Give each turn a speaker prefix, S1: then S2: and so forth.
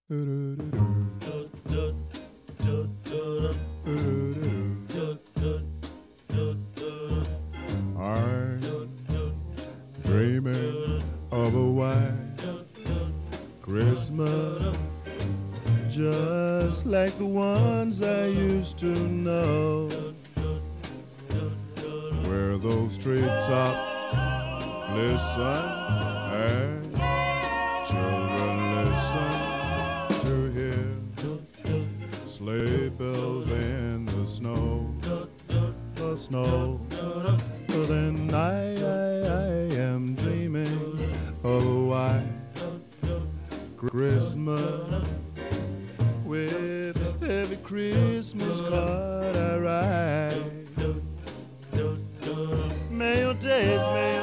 S1: I'm dreaming of a white Christmas, just like the ones I used to know, where those treetops glisten and children listen to hear sleigh bells in the snow, the snow. But then I am dreaming of a white Christmas, with every Christmas card I write. May your days, may